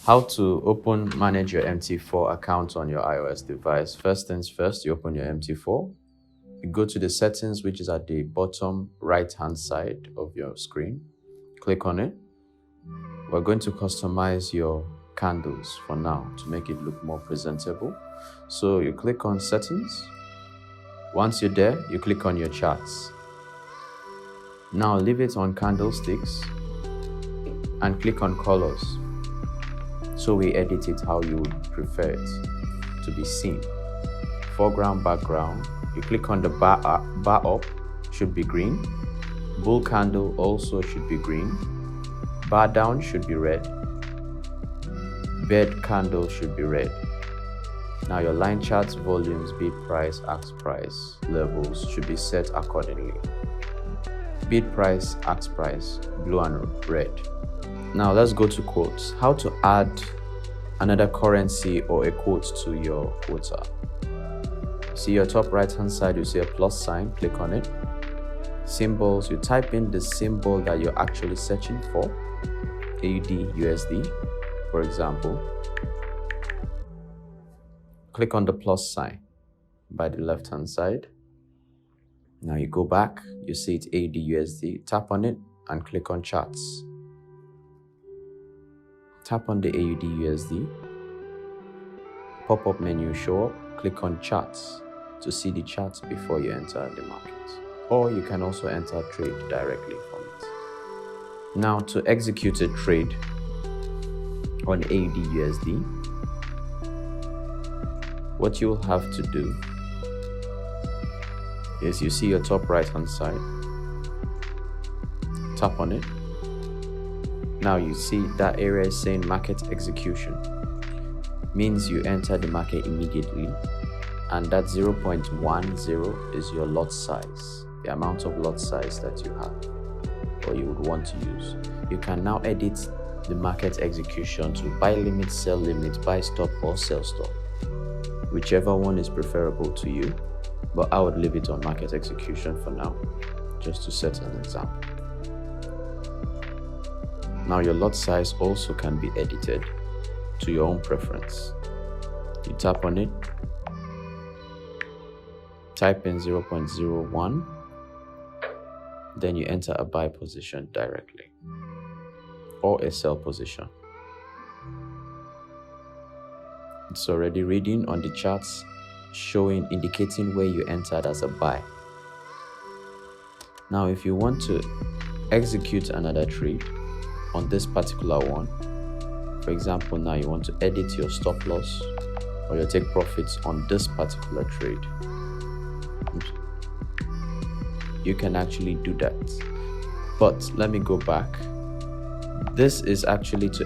How to manage your MT4 account on your iOS device. First things first, you open your MT4. You go to the settings, which is at the bottom right-hand side of your screen. Click on it. We're going to customize your candles for now to make it look more presentable. So you click on settings. Once you're there, you click on your charts. Now leave it on candlesticks and click on colors. So we edit it how you would prefer it to be seen. Foreground, background. You click on the bar up, should be green. Bull candle also should be green. Bar down should be red. Bed candle should be red. Now your line charts, volumes, bid price, ask price, levels should be set accordingly. Bid price, ask price, blue and red. Now let's go to quotes. How to add another currency or a quote to your quota. See your top right hand side, you see a plus sign, click on it. Symbols, you type in the symbol that you're actually searching for. AUD, USD, for example. Click on the plus sign by the left hand side. Now you go back, you see it's AUD, USD, tap on it and click on charts. Tap on the AUD, USD. Pop-up menu show up, click on charts to see the charts before you enter the market. Or you can also enter trade directly from it. Now to execute a trade on AUD, USD, what you will have to do is you see your top right hand side, tap on it. Now you see that area is saying market execution, means you enter the market immediately, and that 0.10 is your lot size, the amount of lot size that you have or you would want to use. You can now edit the market execution to buy limit, sell limit, buy stop or sell stop, whichever one is preferable to you, but I would leave it on market execution for now, just to set an example. Now your lot size also can be edited to your own preference. You tap on it, type in 0.01, then you enter a buy position directly or a sell position. It's already reading on the charts, indicating where you entered as a buy. Now if you want to execute another trade on this particular one, for example, now you want to edit your stop loss or your take profits on this particular trade, you can actually do that. But let me go back. This is actually to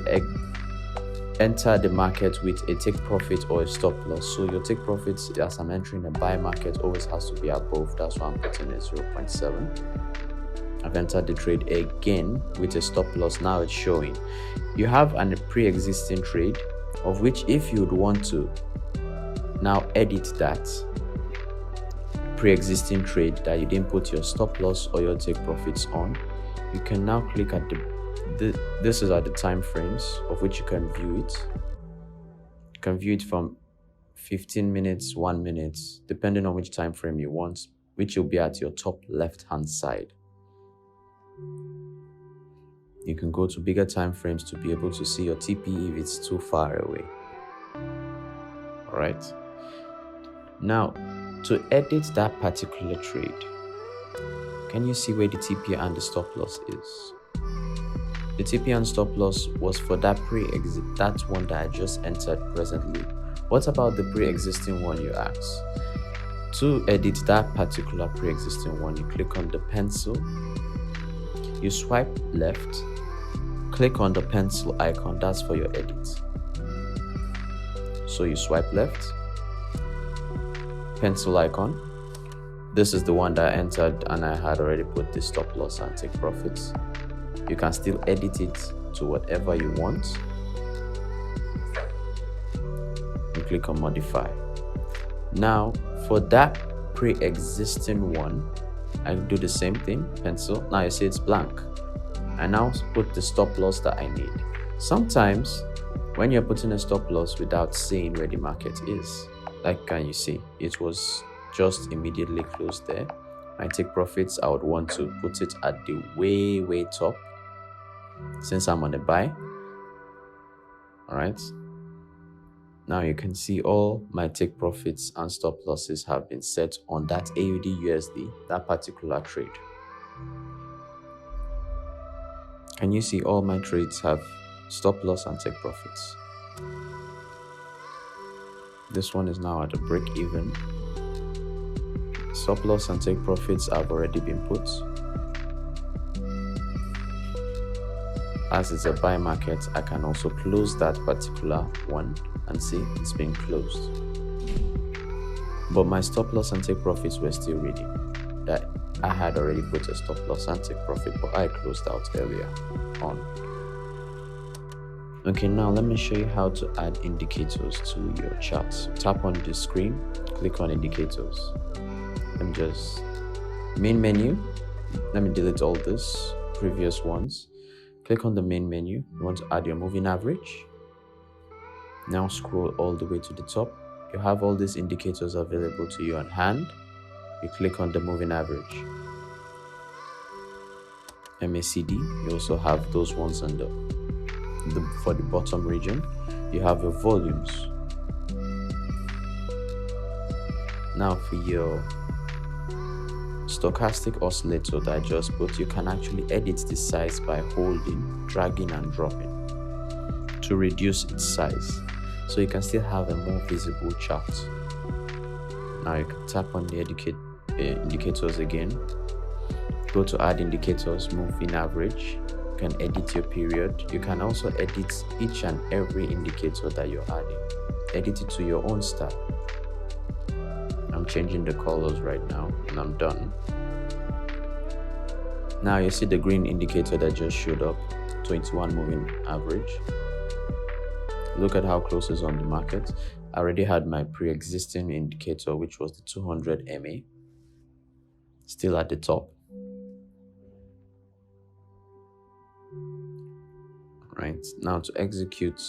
enter the market with a take profit or a stop loss. So your take profits, as I'm entering a buy market, always has to be above. That's why I'm putting it 0.7. I've entered the trade again with a stop loss. Now it's showing you have a pre-existing trade, of which if you'd want to now edit that pre-existing trade that you didn't put your stop loss or your take profits on, you can now click at this is at the time frames of which you can view it. You can view it from 15 minutes, 1 minute, depending on which time frame you want, which will be at your top left hand side. You can go to bigger time frames to be able to see your TP if it's too far away. All right. Now, to edit that particular trade, can you see where the TP and the stop loss is? The TP and stop loss was for that that one that I just entered presently. What about the pre-existing one, you ask? To edit that particular pre-existing one, you click on the pencil, you swipe left, click on the pencil icon, that's for your edit. So you swipe left, pencil icon. This is the one that I entered and I had already put the stop loss and take profits. You can still edit it to whatever you want. You click on modify. Now for that pre-existing one, I do the same thing, pencil. Now you see it's blank. I now put the stop loss that I need. Sometimes When you're putting a stop loss without seeing where the market is, like can you see, it was just immediately closed there. My take profits, I would want to put it at the way top since I'm on a buy. All right. Now you can see all my take profits and stop losses have been set on that AUD USD, that particular trade. Can you see all my trades have stop loss and take profits? This one is now at a break even. Stop loss and take profits have already been put. As it's a buy market, I can also close that particular one and see it's been closed. But my stop loss and take profits were still reading. That I had already put a stop loss and take profit, but I closed out earlier on. Okay, now let me show you how to add indicators to your charts. Tap on the screen, click on indicators. Let me just main menu. Let me delete all this previous ones. Click on the main menu. You want to add your moving average. Now scroll all the way to the top. You have all these indicators available to you on hand. You click on the moving average. MACD, you also have those ones on for the bottom region. You have your volumes. Now for your stochastic oscillator that I just put, you can actually edit the size by holding, dragging and dropping to reduce its size, so you can still have a more visible chart. Now you can tap on the indicators again, go to add indicators, moving average. You can edit your period. You can also edit each and every indicator that you're adding. Edit it to your own style. I'm changing the colors right now and I'm done. Now you see the green indicator that just showed up, 21 moving average. Look at how close it's on the market. I already had my pre-existing indicator, which was the 200 MA, still at the top. Right, now to execute.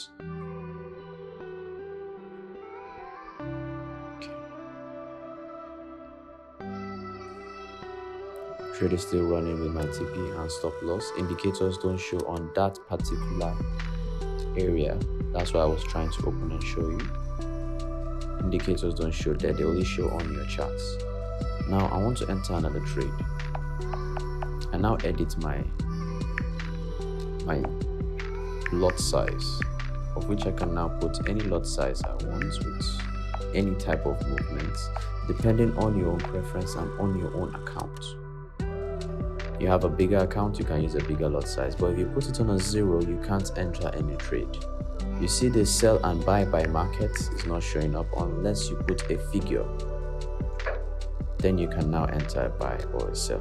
Trade is still running with my TP and stop loss. Indicators don't show on that particular area. That's why I was trying to open and show you. Indicators don't show there, they only show on your charts. Now I want to enter another trade. I now edit my lot size, of which I can now put any lot size I want with any type of movements, depending on your own preference and on your own account. You have a bigger account, you can use a bigger lot size, but if you put it on a 0, you can't enter any trade. You see the sell and buy by market is not showing up unless you put a figure. Then you can now enter a buy or a sell.